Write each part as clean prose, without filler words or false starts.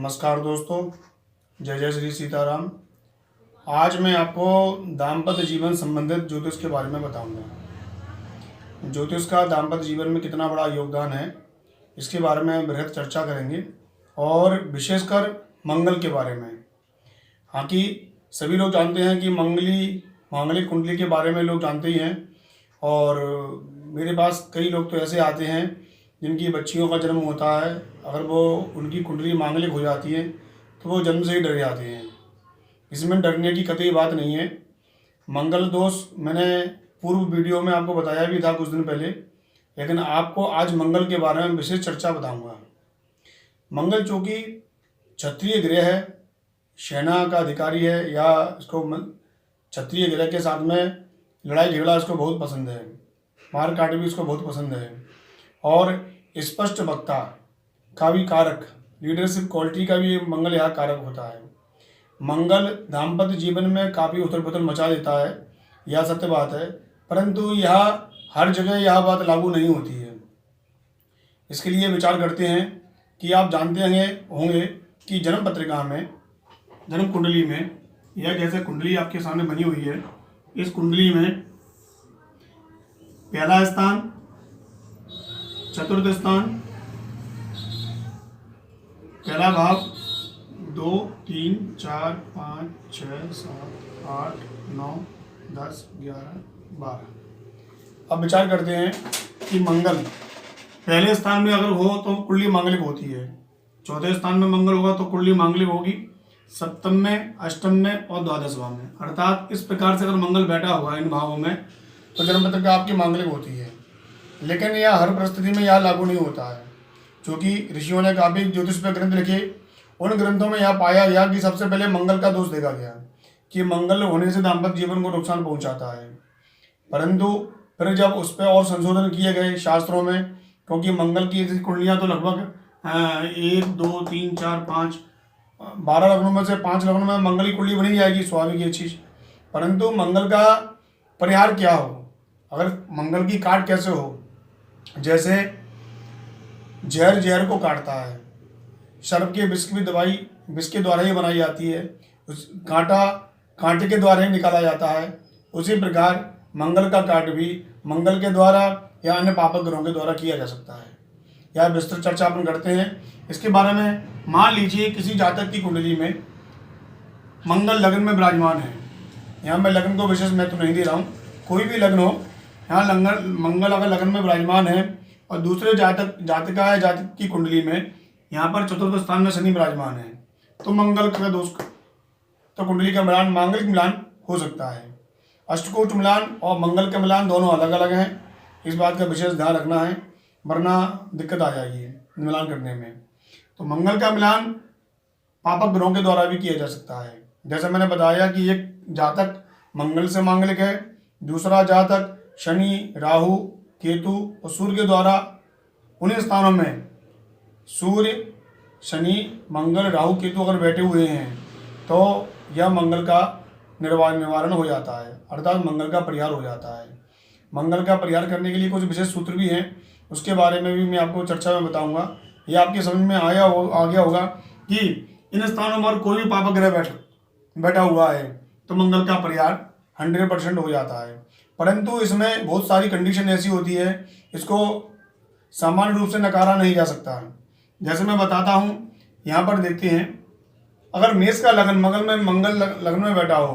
नमस्कार दोस्तों, जय जय श्री सीताराम। आज मैं आपको दाम्पत्य जीवन संबंधित ज्योतिष के बारे में बताऊंगा। ज्योतिष का दाम्पत्य जीवन में कितना बड़ा योगदान है, इसके बारे में बृहद चर्चा करेंगे और विशेषकर मंगल के बारे में। हाँ कि सभी लोग जानते हैं कि मांगलिक कुंडली के बारे में लोग जानते ही हैं, और मेरे पास कई लोग तो ऐसे आते हैं जिनकी बच्चियों का जन्म होता है, अगर वो उनकी कुंडली मांगलिक हो जाती है तो वो जन्म से ही डर जाते हैं। इसमें डरने की कतई बात नहीं है। मंगल दोष मैंने पूर्व वीडियो में आपको बताया भी था कुछ दिन पहले, लेकिन आपको आज मंगल के बारे में विशेष चर्चा बताऊंगा। मंगल चूँकि क्षत्रिय ग्रह है, सेना का अधिकारी है, या इसको क्षत्रिय ग्रह के साथ में लड़ाई झगड़ा इसको बहुत पसंद है, मार काट भी इसको बहुत पसंद है, और स्पष्ट वक्ता का भी कारक, लीडरशिप क्वालिटी का भी मंगल यहाँ कारक होता है। मंगल दाम्पत्य जीवन में काफ़ी उथल पुथल मचा देता है, यह सत्य बात है, परंतु यह हर जगह यह बात लागू नहीं होती है। इसके लिए विचार करते हैं कि आप जानते होंगे कि जन्म पत्रिका में, जन्म कुंडली में, यह जैसे कुंडली आपके सामने बनी हुई है, इस कुंडली में पहला स्थान, चतुर्थ स्थान, पहला भाव 2, 3, 4, 5, 6, 7, 8, 9, 10, 11, 12। अब विचार करते हैं कि मंगल पहले स्थान में अगर हो तो कुंडली मांगलिक होती है, चौथे स्थान में मंगल होगा तो कुंडली मांगलिक होगी, सप्तम में, अष्टम में और द्वादश भाव में। अर्थात इस प्रकार से अगर मंगल बैठा हुआ है इन भावों में तो जन्म पत्रिका आपकी मांगलिक होती है। लेकिन यह हर परिस्थिति में यह लागू नहीं होता है, क्योंकि ऋषियों ने काफ़ी ज्योतिष पर ग्रंथ लिखे। उन ग्रंथों में यह पाया गया कि सबसे पहले मंगल का दोष देखा गया कि मंगल होने से दाम्पत्य जीवन को नुकसान पहुंचाता है। परंतु फिर जब उस पर और संशोधन किए गए शास्त्रों में, क्योंकि मंगल की कुंडलियाँ तो लगभग 1, 2, 3, 4, 5, 12 लग्नों में से 5 लग्नों में मंगल की कुंडली बनी जाएगी, स्वाभाविक ये चीज़। परंतु मंगल का परिहार क्या हो, अगर मंगल की काट कैसे हो, जैसे जहर को काटता है, सर्प के विष की दवाई विष के द्वारा ही बनाई जाती है, उस कांटे के द्वारा ही निकाला जाता है। उसी प्रकार मंगल का काट भी मंगल के द्वारा या अन्य पापक ग्रहों के द्वारा किया जा सकता है। यह विस्तृत चर्चा अपन करते हैं इसके बारे में। मान लीजिए किसी जातक की कुंडली में मंगल लग्न में विराजमान है, यहाँ मैं लग्न को विशेष महत्व नहीं दे रहा हूँ, कोई भी लग्न हो, यहाँ मंगल अगर लग्न में विराजमान है और दूसरे जातका या जातक की कुंडली में यहाँ पर चतुर्थ स्थान में शनि विराजमान है, तो मंगल का दोष, तो कुंडली का मिलान, मांगलिक मिलान हो सकता है। अष्टकोट मिलान और मंगल का मिलान दोनों अलग अलग हैं, इस बात का विशेष ध्यान रखना है, वरना दिक्कत आ जाएगी मिलान करने में। तो मंगल का मिलान पापक ग्रहों के द्वारा भी किया जा सकता है। जैसे मैंने बताया कि एक जातक मंगल से मांगलिक है, दूसरा जातक शनि, राहु, केतु और सूर्य के द्वारा, उन्हीं स्थानों में सूर्य, शनि, मंगल, राहु, केतु अगर बैठे हुए हैं तो यह मंगल का निवारण हो जाता है, अर्थात मंगल का परिहार हो जाता है। मंगल का परिहार करने के लिए कुछ विशेष सूत्र भी हैं, उसके बारे में भी मैं आपको चर्चा में बताऊंगा। यह आपके समझ में आ गया होगा कि इन स्थानों पर कोई भी पापक ग्रह बैठा हुआ है तो मंगल का परिहार 100% हो जाता है। परंतु इसमें बहुत सारी कंडीशन ऐसी होती है, इसको सामान्य रूप से नकारा नहीं जा सकता है। जैसे मैं बताता हूँ, यहाँ पर देखते हैं, अगर मेष का लगन मंगल लग्न में बैठा हो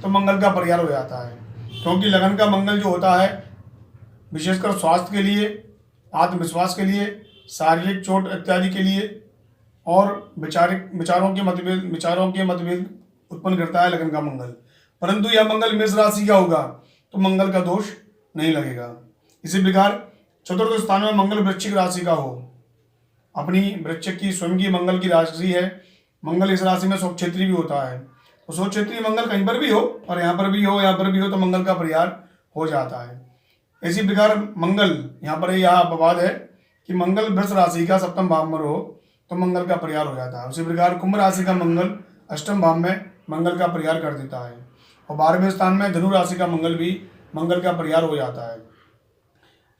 तो मंगल का परिहार हो जाता है, क्योंकि लगन का मंगल जो होता है विशेषकर स्वास्थ्य के लिए, आत्मविश्वास के लिए, शारीरिक चोट इत्यादि के लिए और विचारों के मतभेद उत्पन्न करता है लगन का मंगल। परंतु यह मंगल मेष राशि का होगा तो मंगल का दोष नहीं लगेगा। इसी प्रकार चतुर्थ स्थान में मंगल वृश्चिक राशि का हो, अपनी वृश्चिक की स्वयं की मंगल की राशि है, मंगल इस राशि में स्वक्षेत्री भी होता है, तो स्वक्षेत्री मंगल कहीं पर भी हो और यहाँ पर भी हो तो मंगल का परिहार हो जाता है। इसी प्रकार मंगल यहाँ पर यह अपवाद है कि मंगल वृष राशि का सप्तम भाव में हो तो मंगल का परिहार हो जाता है। उसी प्रकार कुंभ राशि का मंगल अष्टम भाव में मंगल का परिहार कर देता है, और 12वें स्थान में धनु राशि का मंगल भी मंगल का परिहार हो जाता है।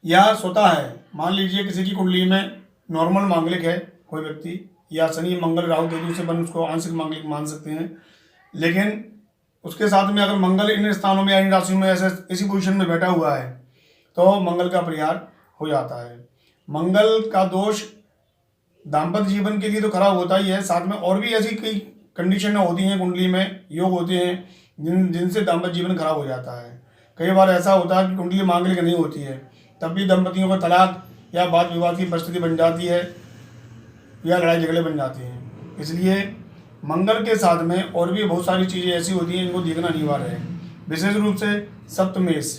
यह स्वतः है, मान लीजिए किसी की कुंडली में नॉर्मल मांगलिक है कोई व्यक्ति, या शनि मंगल राहु केतु से बन उसको आंशिक मांगलिक मान सकते हैं। लेकिन उसके साथ में अगर मंगल इन स्थानों में या इन राशियों में ऐसे इसी पोजीशन में बैठा हुआ है तो मंगल का परिहार हो जाता है। मंगल का दोष दाम्पत्य जीवन के लिए तो खराब होता ही है, साथ में और भी ऐसी कई कंडीशन होती हैं, कुंडली में योग होते हैं जिनसे दाम्पत्य जीवन खराब हो जाता है। कई बार ऐसा होता है कि कुंडली मांगलिक नहीं होती है, तब भी दंपतियों का तलाक या वाद विवाद की परिस्थिति बन जाती है या लड़ाई झगड़े बन जाते हैं। इसलिए मंगल के साथ में और भी बहुत सारी चीज़ें ऐसी होती हैं इनको देखना अनिवार्य है। विशेष रूप से सप्तमेश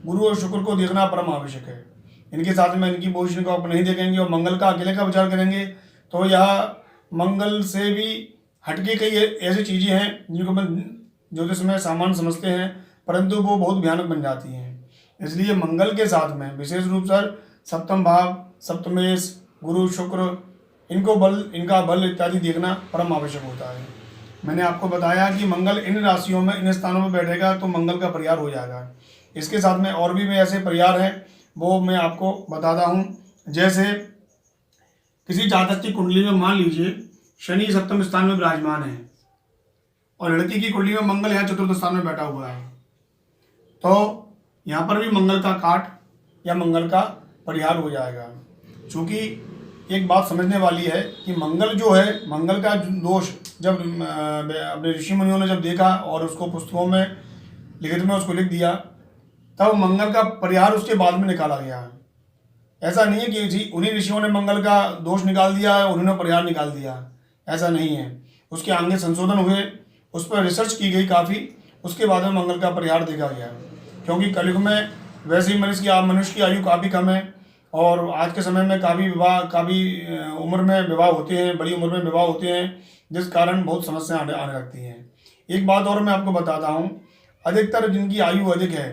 गुरु और शुक्र को देखना परम आवश्यक है। इनके साथ में इनकी पोजीशन को आप नहीं देखेंगे और मंगल का अकेले का विचार करेंगे तो यह मंगल से भी हटके कई ऐसी चीज़ें हैं जिनको हम ज्योतिष में सामान्य समझते हैं, परंतु वो बहुत भयानक बन जाती हैं। इसलिए मंगल के साथ में विशेष रूप से सप्तम भाव, सप्तमेश, गुरु, शुक्र, इनका बल इत्यादि देखना परम आवश्यक होता है। मैंने आपको बताया कि मंगल इन राशियों में इन स्थानों में बैठेगा तो मंगल का परिहार हो जाएगा। इसके साथ में और भी ऐसे परिहार हैं वो मैं आपको बताता हूँ। जैसे किसी जातक की कुंडली में मान लीजिए शनि सप्तम स्थान में विराजमान है और लड़की की कुंडली में मंगल यहाँ चतुर्थ स्थान में बैठा हुआ है, तो यहाँ पर भी मंगल का काट या मंगल का परिहार हो जाएगा। चूँकि एक बात समझने वाली है कि मंगल जो है, मंगल का दोष जब अपने ऋषि मुनियों ने जब देखा और उसको पुस्तकों में लिखित में उसको लिख दिया, तब मंगल का परिहार उसके बाद में निकाला गया है। ऐसा नहीं है कि उन्हीं ऋषियों ने मंगल का दोष निकाल दिया है, उन्होंने परिहार निकाल दिया, ऐसा नहीं है। उसके आगे संशोधन हुए, उस पर रिसर्च की गई काफ़ी, उसके बाद में मंगल का परिहार देखा गया। क्योंकि कलयुग में वैसे ही मनुष्य की आयु काफ़ी कम है और आज के समय में काफ़ी उम्र में विवाह होते हैं, बड़ी उम्र में विवाह होते हैं, जिस कारण बहुत समस्याएं आने लगती हैं। एक बात और मैं आपको बताता हूँ, अधिकतर जिनकी आयु अधिक है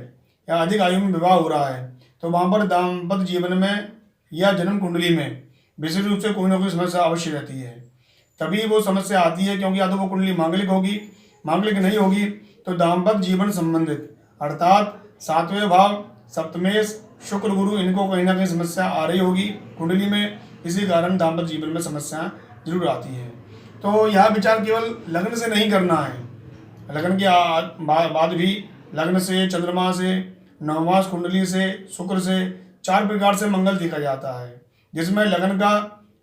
या अधिक आयु में विवाह हो रहा है तो वहाँ पर दाम्पत्य जीवन में या जन्म कुंडली में विशेष रूप से कोई ना कोई समस्या अवश्य रहती है। तभी वो समस्या आती है क्योंकि या तो वो कुंडली मांगलिक होगी, मांगलिक नहीं होगी तो दाम्पत्य जीवन संबंधित अर्थात सातवें भाव, सप्तमेश, शुक्र, गुरु, इनको कहीं ना कहीं समस्या आ रही होगी कुंडली में। इसी कारण दाम्पत्य जीवन में समस्याएं जरूर आती हैं। तो यह विचार केवल लग्न से नहीं करना है, लग्न के बाद भी लग्न से, चंद्रमा से, नवमास कुंडली से, शुक्र से 4 प्रकार से मंगल देखा जाता है, जिसमें लग्न का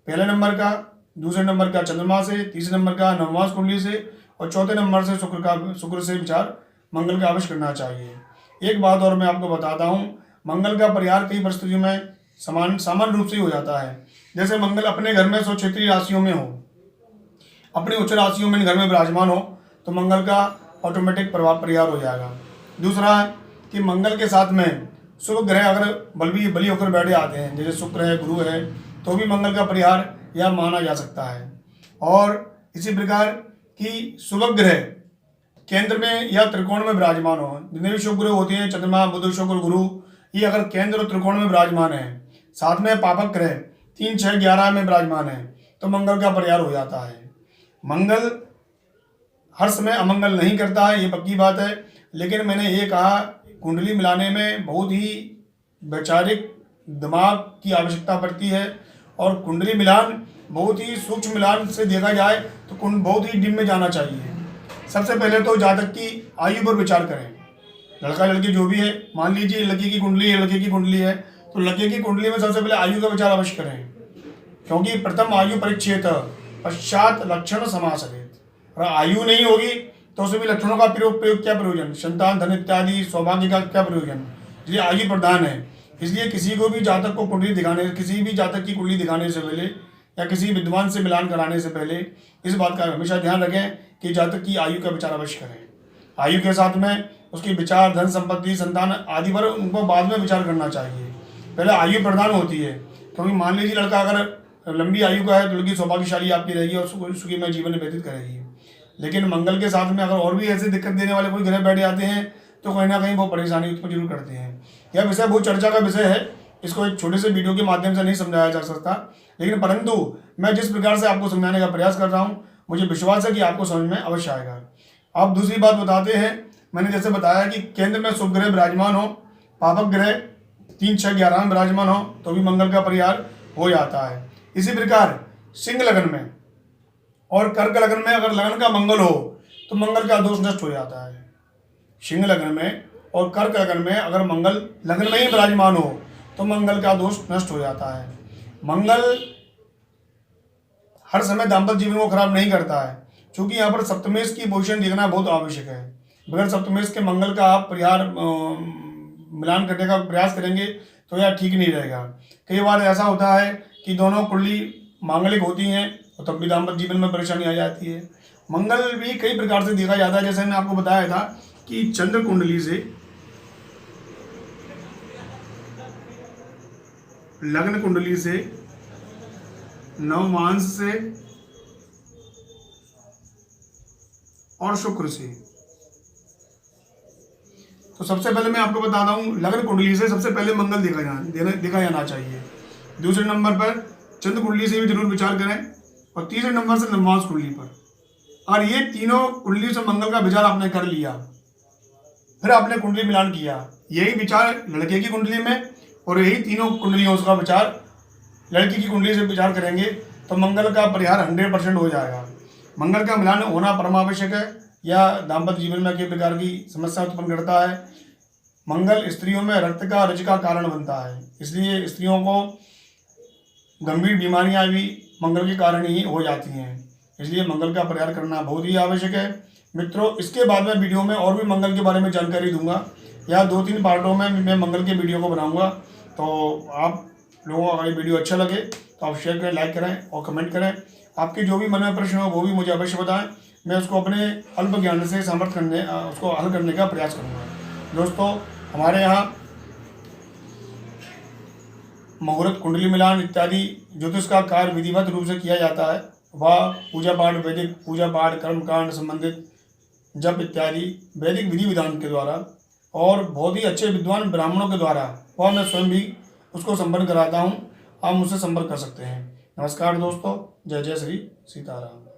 पहले नंबर का, दूसरे नंबर का चंद्रमा से, तीसरे नंबर का नवमास कुंडली से और चौथे नंबर से शुक्र से विचार मंगल का अवश्य करना चाहिए। एक बात और मैं आपको बताता हूँ, मंगल का परिहार कई परिस्थितियों में सामान्य रूप से ही हो जाता है। जैसे मंगल अपने घर में स्वक्षेत्रीय राशियों में हो, अपनी उच्च राशियों में घर में विराजमान हो तो मंगल का ऑटोमेटिक परिहार हो जाएगा। दूसरा है कि मंगल के साथ में शुभ ग्रह अगर बली होकर बैठे आते हैं, जैसे शुक्र है, गुरु है, तो भी मंगल का परिहार यह माना जा सकता है। और इसी प्रकार की शुभ ग्रह केंद्र में या त्रिकोण में विराजमान हो, जितने भी शुभ ग्रह होते हैं, चंद्रमा, बुध, शुक्र, गुरु, ये अगर केंद्र और त्रिकोण में विराजमान है, साथ में पापक ग्रह 3, 6, 11 में विराजमान है, तो मंगल का परिहार हो जाता है। मंगल हर समय अमंगल नहीं करता है, ये पक्की बात है, लेकिन मैंने ये कहा कुंडली मिलाने में बहुत ही वैचारिक दिमाग की आवश्यकता पड़ती है और कुंडली मिलान बहुत ही सूक्ष्म मिलान से देखा जाए तो बहुत ही डिप में जाना चाहिए। सबसे पहले तो जातक की आयु पर विचार करें। लड़का लड़की जो भी है, मान लीजिए लड़की की कुंडली है, लड़के की कुंडली है, तो लड़के की कुंडली में सबसे पहले आयु का विचार अवश्य करें, क्योंकि प्रथम आयु परिच्छेद पश्चात लक्षण समासरित। और आयु नहीं होगी तो उसमें लक्षणों का प्रयोग क्या प्रयोजन, संतान, धन इत्यादि सौभाग्य का क्या प्रयोजन। इसलिए आयु प्रधान है। इसलिए किसी को भी जातक को कुंडली दिखाने, किसी भी जातक की कुंडली दिखाने से पहले या किसी विद्वान से मिलान कराने से पहले इस बात का हमेशा ध्यान रखें कि जातक की आयु का विचार अवश्य करें। आयु के साथ में उसकी विचार, धन संपत्ति, संतान आदि पर उनको बाद में विचार करना चाहिए। पहले आयु प्रधान होती है, क्योंकि मान लीजिए लड़का अगर लंबी आयु का है तो लड़की सौभाग्यशाली आपकी रहेगी और सुखी में जीवन व्यतीत करेगी। लेकिन मंगल के साथ में अगर और भी ऐसे दिक्कत देने वाले कोई ग्रह बैठ जाते हैं तो कहीं ना कहीं वो परेशानी उत्पन्न जरूर करते हैं। यह विषय बहुत चर्चा का विषय है, इसको एक छोटे से वीडियो के माध्यम से नहीं समझाया जा सकता, लेकिन परंतु मैं जिस प्रकार से आपको समझाने का प्रयास कर रहा हूँ मुझे विश्वास है कि आपको समझ में अवश्य आएगा। अब दूसरी बात बताते हैं, मैंने जैसे बताया कि केंद्र में शुभ ग्रह विराजमान हो, पापक ग्रह 3, 6, 11 में विराजमान हो तो भी मंगल का परिहार हो जाता है। इसी प्रकार सिंह लग्न में और कर्क लग्न में अगर लग्न का मंगल हो तो मंगल का दोष नष्ट हो जाता है। सिंह लग्न में और कर्क लग्न में अगर मंगल लग्न में ही विराजमान हो तो मंगल का दोष नष्ट हो जाता है। मंगल हर समय दाम्पत्य जीवन को खराब नहीं करता है, क्योंकि यहाँ पर सप्तमेश की पोजीशन देखना बहुत आवश्यक है। बगैर सप्तमेश के मंगल का आप परिहार मिलान करने का प्रयास करेंगे तो यह ठीक नहीं रहेगा। कई बार ऐसा होता है कि दोनों कुंडली मांगलिक होती हैं और तब भी दाम्पत्य जीवन में परेशानी आ जाती है। मंगल भी कई प्रकार से देखा जाता है, जैसे मैंने आपको बताया था कि चंद्र कुंडली से, लग्न कुंडली से, नवमांश से और शुक्र से। तो सबसे पहले मैं आपको बताता हूँ, लग्न कुंडली से सबसे पहले मंगल देखा जाना चाहिए। दूसरे नंबर पर चंद्र कुंडली से भी जरूर विचार करें और तीसरे नंबर से नवमांश कुंडली पर। और ये तीनों कुंडली से मंगल का विचार आपने कर लिया, फिर आपने कुंडली मिलान किया, यही विचार लड़के की कुंडली में और यही तीनों कुंडलियों का विचार लड़की की कुंडली से विचार करेंगे तो मंगल का परिहार 100% हो जाएगा। मंगल का मिलान होना परमावश्यक है, या दाम्पत्य जीवन में कई प्रकार की समस्या उत्पन्न करता है। मंगल स्त्रियों में रक्त का रज का कारण बनता है, इसलिए स्त्रियों को गंभीर बीमारियां भी मंगल के कारण ही हो जाती हैं, इसलिए मंगल का परिहार करना बहुत ही आवश्यक है। मित्रों, इसके बाद में वीडियो में और भी मंगल के बारे में जानकारी दूंगा, या 2-3 पार्टों में मैं मंगल के वीडियो को बनाऊंगा। तो आप लोगों को अगर ये वीडियो अच्छा लगे तो आप शेयर करें, लाइक करें और कमेंट करें। आपके जो भी मन में प्रश्न हो वो भी मुझे अवश्य बताएं, मैं उसको अपने अल्प ज्ञान से उसको हल करने का प्रयास करूँगा। दोस्तों, हमारे यहाँ मुहूर्त, कुंडली मिलान इत्यादि ज्योतिष का कार्य विधिवत रूप से किया जाता है। वह पूजा पाठ, वैदिक पूजा पाठ, कर्मकांड संबंधित जप इत्यादि वैदिक विधि विधान के द्वारा और बहुत ही अच्छे विद्वान ब्राह्मणों के द्वारा वह मैं स्वयं भी उसको संपन्न कराता हूँ। आप मुझसे संपर्क कर सकते हैं। नमस्कार दोस्तों, जय जय श्री सीताराम।